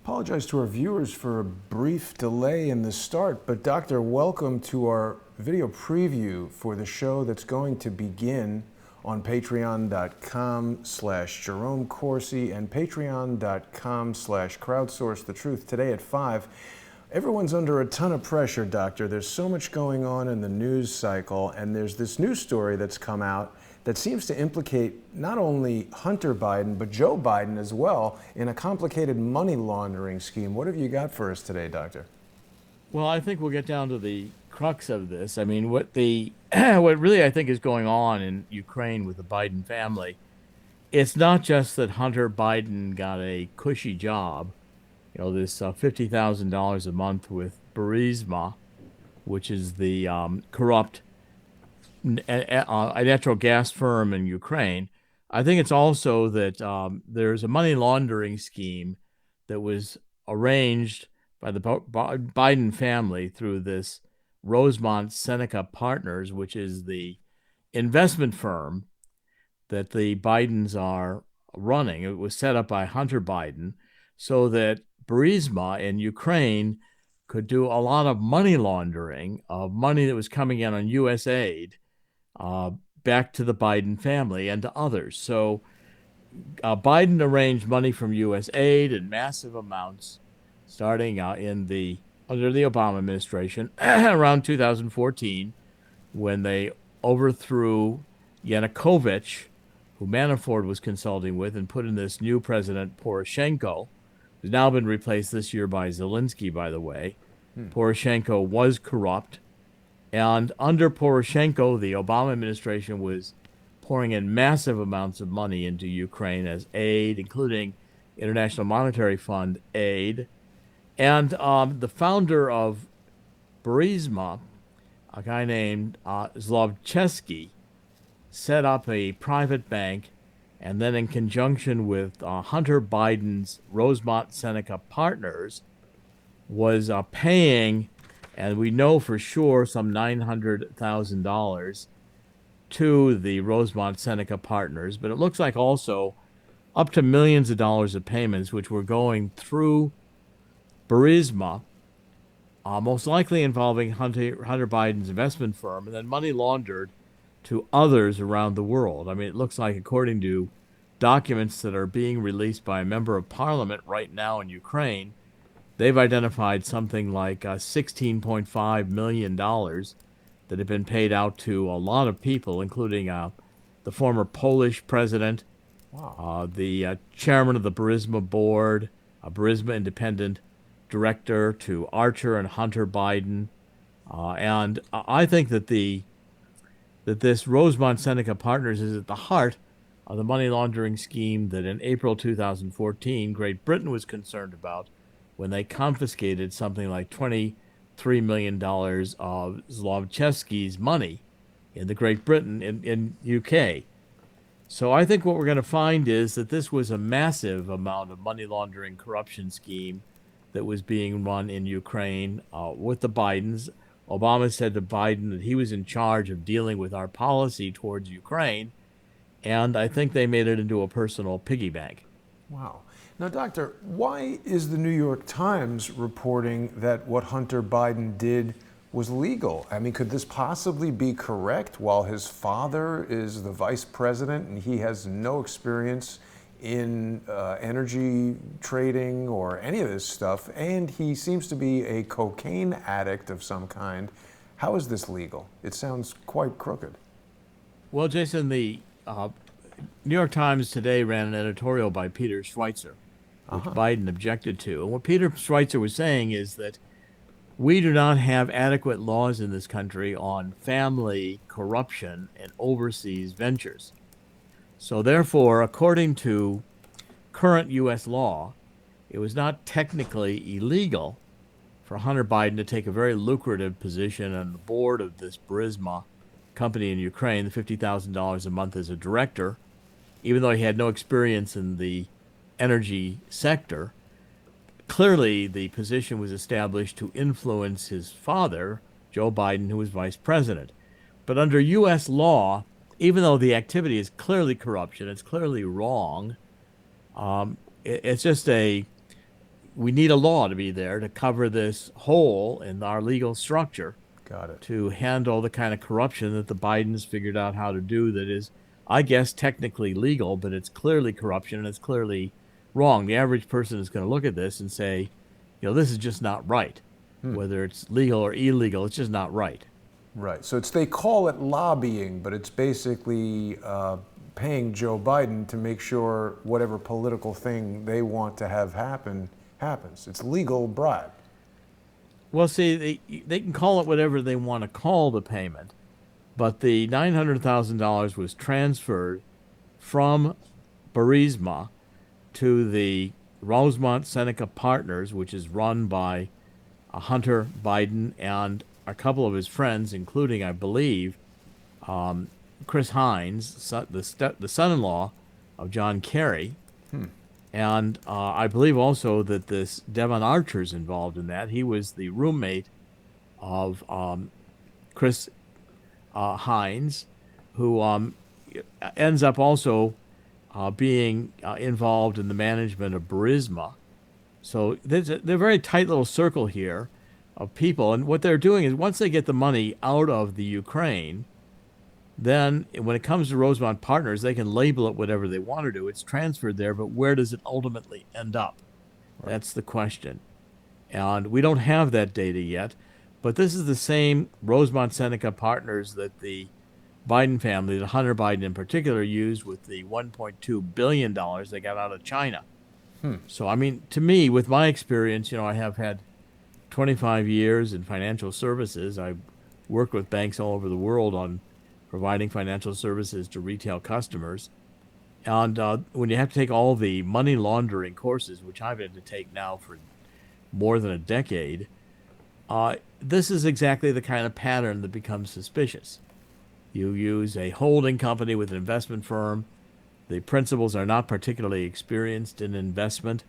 Apologize to our viewers for a brief delay in the start, but Doctor, welcome to our video preview for the show that's going to begin on patreon.com/Jerome Corsi and patreon.com/Crowdsource the Truth today at 5. Everyone's under a ton of pressure, Doctor. There's so much going on in the news cycle, and there's this news story that's come out that seems to implicate not only Hunter Biden, but Joe Biden as well in a complicated money laundering scheme. What have you got for us today, Doctor? Well, I think we'll get down to the crux of this. I mean, what really I think is going on in Ukraine with the Biden family, it's not just that Hunter Biden got a cushy job, this $50,000 a month with Burisma, which is the corrupt a natural gas firm in Ukraine. I think it's also that there's a money laundering scheme that was arranged by the Biden family through this Rosemont Seneca Partners, which is the investment firm that the Bidens are running. It was set up by Hunter Biden so that Burisma in Ukraine could do a lot of money laundering of money that was coming in on U.S. aid back to the Biden family and to others. So Biden arranged money from U.S. aid in massive amounts starting under the Obama administration around 2014 when they overthrew Yanukovych, who Manafort was consulting with, and put in this new president, Poroshenko, who's now been replaced this year by Zelensky, by the way. Poroshenko was corrupt. And under Poroshenko, the Obama administration was pouring in massive amounts of money into Ukraine as aid, including International Monetary Fund aid. And the founder of Burisma, a guy named Zlovchesky, set up a private bank, and then in conjunction with Hunter Biden's Rosemont Seneca Partners, was paying, and we know for sure, some $900,000 to the Rosemont Seneca Partners, but it looks like also up to millions of dollars of payments which were going through Burisma, most likely involving Hunter Biden's investment firm, and then money laundered to others around the world. I mean, it looks like, according to documents that are being released by a member of parliament right now in Ukraine, they've identified something like $16.5 million that have been paid out to a lot of people, including the former Polish president, the chairman of the Burisma board, a Burisma independent director, to Archer and Hunter Biden. And I think that this Rosemont Seneca Partners is at the heart of the money laundering scheme that in April 2014, Great Britain was concerned about when they confiscated something like $23 million of Zlovchesky's money in the Great Britain in UK. So I think what we're going to find is that this was a massive amount of money laundering corruption scheme that was being run in Ukraine with the Bidens. Obama said to Biden that he was in charge of dealing with our policy towards Ukraine, and I think they made it into a personal piggy bank. Wow. Now, Doctor, why is the New York Times reporting that what Hunter Biden did was legal? I mean, could this possibly be correct while his father is the vice president and he has no experience in energy trading or any of this stuff, and he seems to be a cocaine addict of some kind? How is this legal? It sounds quite crooked. Well, Jason, the New York Times today ran an editorial by Peter Schweitzer, which Biden objected to. And what Peter Schweitzer was saying is that we do not have adequate laws in this country on family corruption and overseas ventures. So therefore, according to current U.S. law, it was not technically illegal for Hunter Biden to take a very lucrative position on the board of this Burisma company in Ukraine, the $50,000 a month as a director, even though he had no experience in the energy sector. Clearly, the position was established to influence his father, Joe Biden, who was vice president. But under U.S. law, even though the activity is clearly corruption, it's clearly wrong, it's just we need a law to be there to cover this hole in our legal structure Got it. to handle the kind of corruption that the Bidens figured out how to do that is, I guess, technically legal, but it's clearly corruption and it's clearly wrong. The average person is going to look at this and say, this is just not right. Whether it's legal or illegal, it's just not right. Right. So they call it lobbying, but it's basically paying Joe Biden to make sure whatever political thing they want to have happen happens. It's legal bribe. Well, see, they can call it whatever they want to call the payment, but the $900,000 was transferred from Burisma to the Rosemont Seneca Partners, which is run by Hunter Biden and a couple of his friends, including, I believe, Chris Hines, the son-in-law of John Kerry. And I believe also that this Devon Archer's involved in that. He was the roommate of Chris Hines, who ends up also being involved in the management of Burisma. So they're a very tight little circle here of people. And what they're doing is once they get the money out of the Ukraine, then when it comes to Rosemont Partners, they can label it whatever they want to do. It's transferred there, but where does it ultimately end up? Right. That's the question. And we don't have that data yet, but this is the same Rosemont Seneca Partners that the Biden family, the Hunter Biden in particular, used with the $1.2 billion they got out of China. So, I mean, to me, with my experience, I have had 25 years in financial services. I've worked with banks all over the world on providing financial services to retail customers. And when you have to take all the money laundering courses, which I've had to take now for more than a decade, this is exactly the kind of pattern that becomes suspicious. You use a holding company with an investment firm. The principals are not particularly experienced in investment.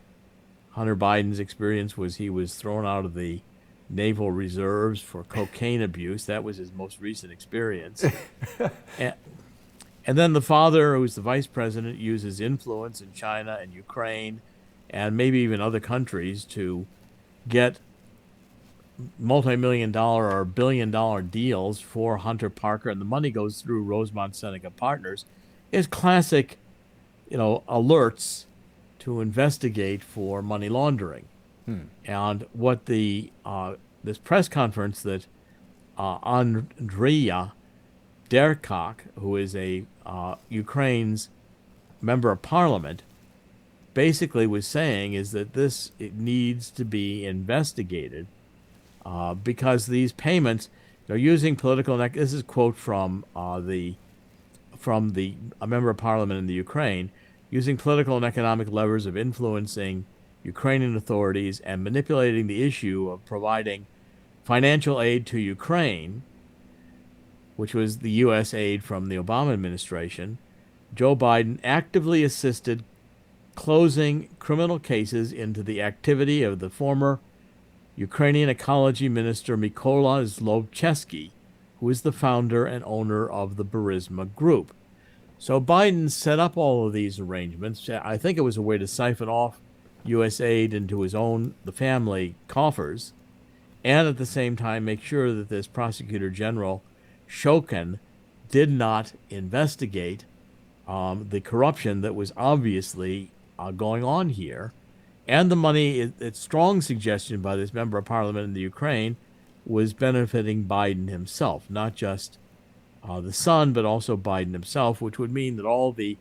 Hunter Biden's experience was he was thrown out of the Naval Reserves for cocaine abuse. That was his most recent experience. and then the father, who's the vice president, uses influence in China and Ukraine and maybe even other countries to get multi-million-dollar or billion-dollar deals for Hunter Parker, and the money goes through Rosemont Seneca Partners. It's classic, alerts to investigate for money laundering. And what the this press conference that Andrea Derkach, who is a Ukraine's member of parliament, basically was saying is that it needs to be investigated because these payments are using political. This is a quote from a member of parliament in the Ukraine, using political and economic levers of influencing Ukrainian authorities and manipulating the issue of providing financial aid to Ukraine, which was the U.S. aid from the Obama administration. Joe Biden actively assisted closing criminal cases into the activity of the former Ukrainian ecology minister Mykola Zlochevsky, who is the founder and owner of the Burisma Group. So Biden set up all of these arrangements. I think it was a way to siphon off U.S. aid into the family coffers, and at the same time make sure that this prosecutor general, Shokin, did not investigate the corruption that was obviously going on here. And the money, it's strong suggestion by this member of parliament in the Ukraine, was benefiting Biden himself, not just the son, but also Biden himself, which would mean that all the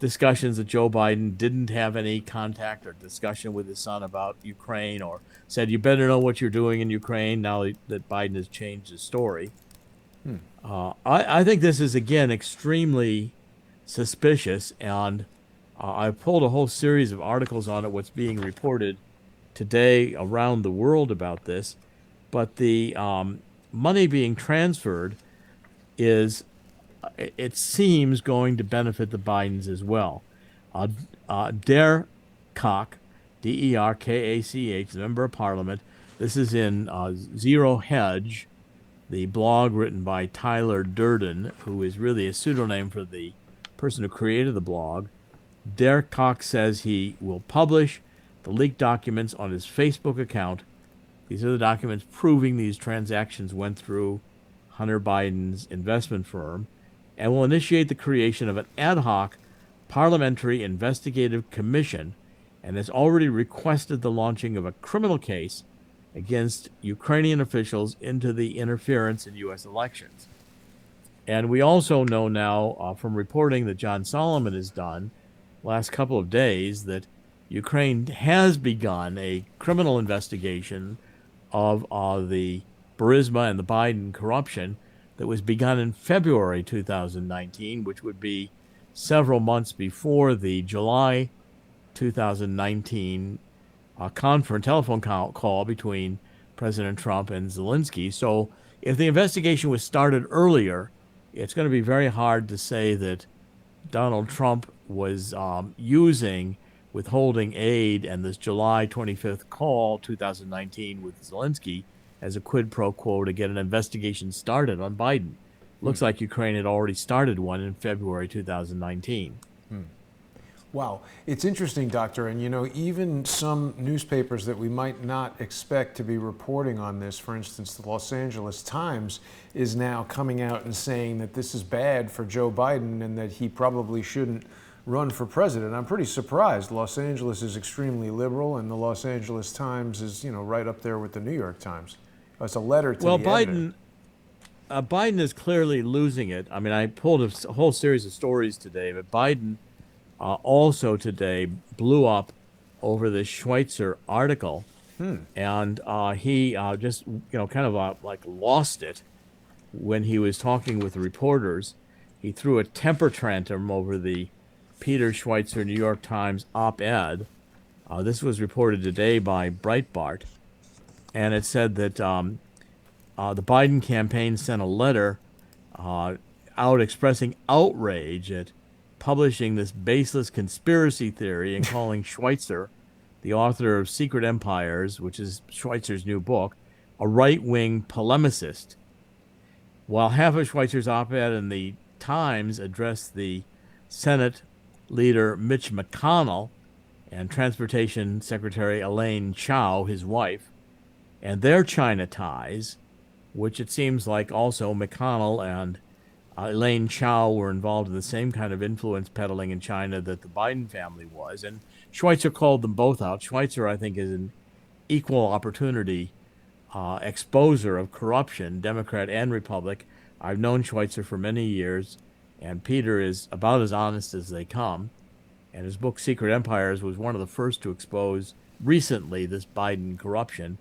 discussions that Joe Biden didn't have any contact or discussion with his son about Ukraine, or said, you better know what you're doing in Ukraine now that Biden has changed his story. I think this is, again, extremely suspicious, and I pulled a whole series of articles on it, what's being reported today around the world about this. But the money being transferred is, it seems, going to benefit the Bidens as well. Derkach, Derkach, the member of parliament, this is in Zero Hedge, the blog written by Tyler Durden, who is really a pseudonym for the person who created the blog. Derkach says he will publish the leaked documents on his Facebook account. These are the documents proving these transactions went through Hunter Biden's investment firm, and will initiate the creation of an ad hoc parliamentary investigative commission, and has already requested the launching of a criminal case against Ukrainian officials into the interference in U.S. elections. And we also know now from reporting that John Solomon has done last couple of days that Ukraine has begun a criminal investigation of the Burisma and the Biden corruption that was begun in February 2019, which would be several months before the July 2019 telephone call between President Trump and Zelensky. So if the investigation was started earlier, it's going to be very hard to say that Donald Trump was using withholding aid and this July 25th call, 2019, with Zelensky as a quid pro quo to get an investigation started on Biden. Looks like Ukraine had already started one in February 2019. Wow. It's interesting, Doctor. And, even some newspapers that we might not expect to be reporting on this, for instance, the Los Angeles Times is now coming out and saying that this is bad for Joe Biden and that he probably shouldn't run for president. I'm pretty surprised. Los Angeles is extremely liberal, and the Los Angeles Times is, right up there with the New York Times. It's a letter to the editor. Biden is clearly losing it. I mean, I pulled a whole series of stories today, but Biden also today blew up over the Schweitzer article, and he just kind of like lost it when he was talking with the reporters. He threw a temper tantrum over the Peter Schweitzer New York Times op-ed. This was reported today by Breitbart, and it said that the Biden campaign sent a letter out expressing outrage at publishing this baseless conspiracy theory and calling Schweitzer, the author of Secret Empires, which is Schweitzer's new book, a right-wing polemicist. While half of Schweitzer's op-ed in the Times addressed the Senate leader Mitch McConnell and Transportation Secretary Elaine Chao, his wife, and their China ties, which it seems like also McConnell and Elaine Chao were involved in the same kind of influence peddling in China that the Biden family was. And Schweitzer called them both out. Schweitzer, I think, is an equal opportunity exposer of corruption, Democrat and Republic. I've known Schweitzer for many years, and Peter is about as honest as they come. And his book, Secret Empires, was one of the first to expose recently this Biden corruption.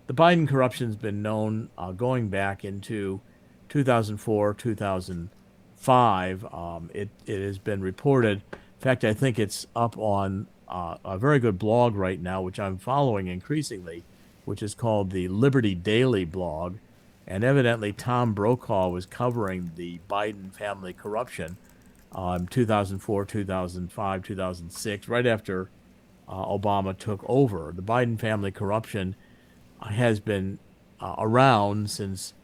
The Biden corruption's been known going back into 2004, 2005. It has been reported. In fact, I think it's up on a very good blog right now, which I'm following increasingly, which is called the Liberty Daily blog. And evidently, Tom Brokaw was covering the Biden family corruption 2004, 2005, 2006, right after Obama took over. The Biden family corruption has been around since,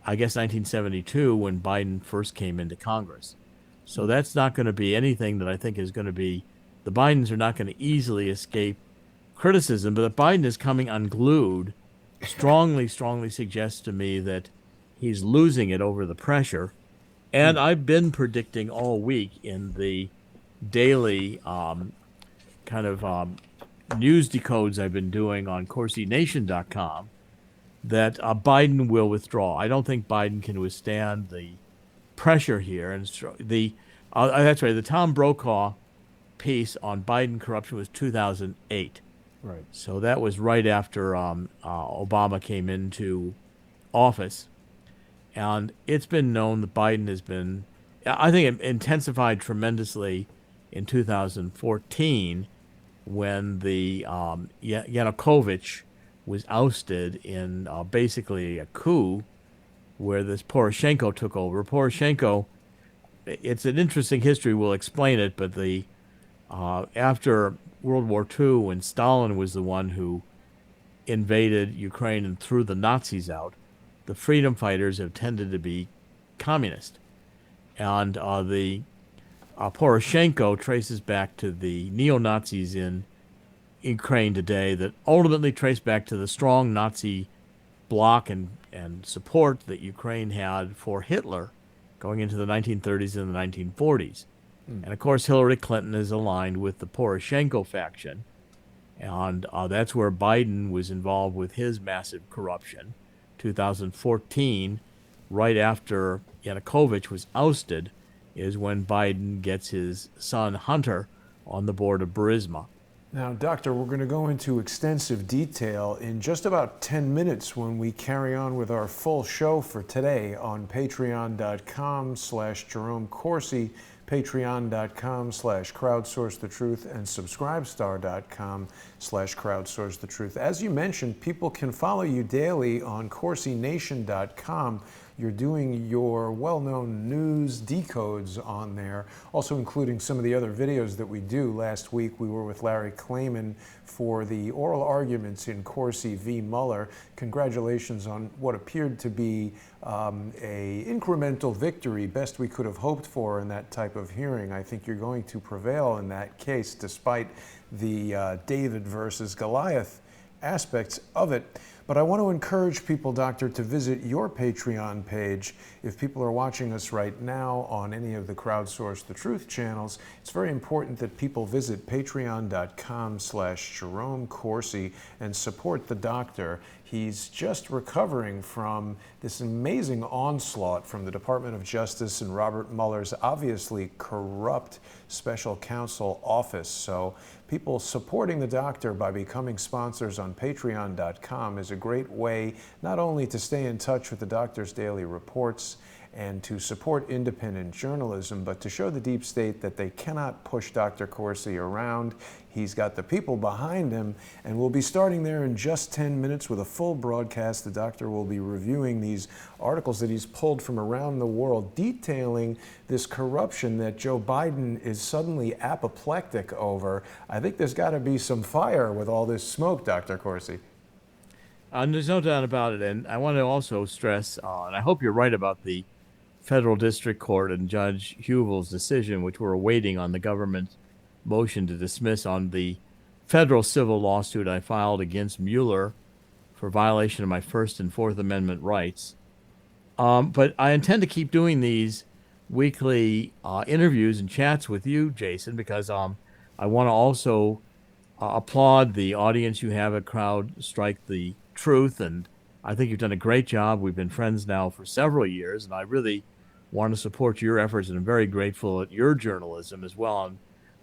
I guess, 1972, when Biden first came into Congress. So that's not going to be anything that I think is going to be, the Bidens are not going to easily escape criticism, but that Biden is coming unglued strongly suggests to me that he's losing it over the pressure. And I've been predicting all week in the daily news decodes I've been doing on CorsiNation.com that Biden will withdraw. I don't think Biden can withstand the pressure here. And that's right. The Tom Brokaw piece on Biden corruption was 2008. Right. So that was right after Obama came into office. And it's been known that Biden has been, I think it intensified tremendously in 2014 when the Yanukovych was ousted in basically a coup where this Poroshenko took over. Poroshenko, it's an interesting history, we'll explain it, but the after World War II, when Stalin was the one who invaded Ukraine and threw the Nazis out, the freedom fighters have tended to be communist. And the Poroshenko traces back to the neo-Nazis in Ukraine today that ultimately trace back to the strong Nazi bloc and support that Ukraine had for Hitler going into the 1930s and the 1940s. And of course, Hillary Clinton is aligned with the Poroshenko faction. And that's where Biden was involved with his massive corruption. 2014, right after Yanukovych was ousted, is when Biden gets his son Hunter on the board of Burisma. Now, Doctor, we're going to go into extensive detail in just about 10 minutes when we carry on with our full show for today on patreon.com/Jerome Corsi, patreon.com/crowdsourcethetruth, and subscribestar.com/crowdsourcethetruth. As you mentioned, people can follow you daily on CorsiNation.com. You're doing your well-known news decodes on there, also including some of the other videos that we do. Last week we were with Larry Klayman for the oral arguments in Corsi v. Mueller. Congratulations on what appeared to be a incremental victory, best we could have hoped for in that type of hearing. I think you're going to prevail in that case despite the David versus Goliath aspects of it. But I want to encourage people, Doctor, to visit your Patreon page. If people are watching us right now on any of the Crowdsource the Truth channels, it's very important that people visit patreon.com/Jerome Corsi and support the doctor. He's just recovering from this amazing onslaught from the Department of Justice and Robert Mueller's obviously corrupt special counsel office. So people supporting the doctor by becoming sponsors on patreon.com is a great way not only to stay in touch with the doctor's daily reports and to support independent journalism, but to show the deep state that they cannot push Dr. Corsi around. He's got the people behind him, and we'll be starting there in just 10 minutes with a full broadcast. The doctor will be reviewing these articles that he's pulled from around the world, detailing this corruption that Joe Biden is suddenly apoplectic over. I think there's got to be some fire with all this smoke, Dr. Corsi. There's no doubt about it. And I want to also stress, and I hope you're right about the Federal District Court and Judge Huvel's decision, which we're awaiting on the government's motion to dismiss on the federal civil lawsuit I filed against Mueller for violation of my First and Fourth Amendment rights. But I intend to keep doing these weekly interviews and chats with you, Jason, because I want to also applaud the audience you have at CrowdStrike the Truth, and I think you've done a great job. We've been friends now for several years, and I really want to support your efforts, and I'm very grateful at your journalism as well.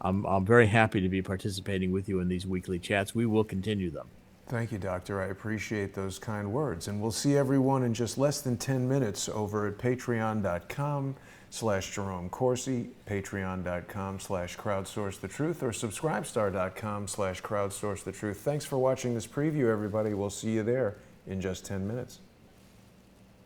I'm very happy to be participating with you in these weekly chats. We will continue them. Thank you, Doctor. I appreciate those kind words. And we'll see everyone in just less than 10 minutes over at patreon.com/Jerome Corsi, patreon.com/crowdsourcethetruth, or subscribestar.com/crowdsourcethetruth. Thanks for watching this preview, everybody. We'll see you there in just 10 minutes.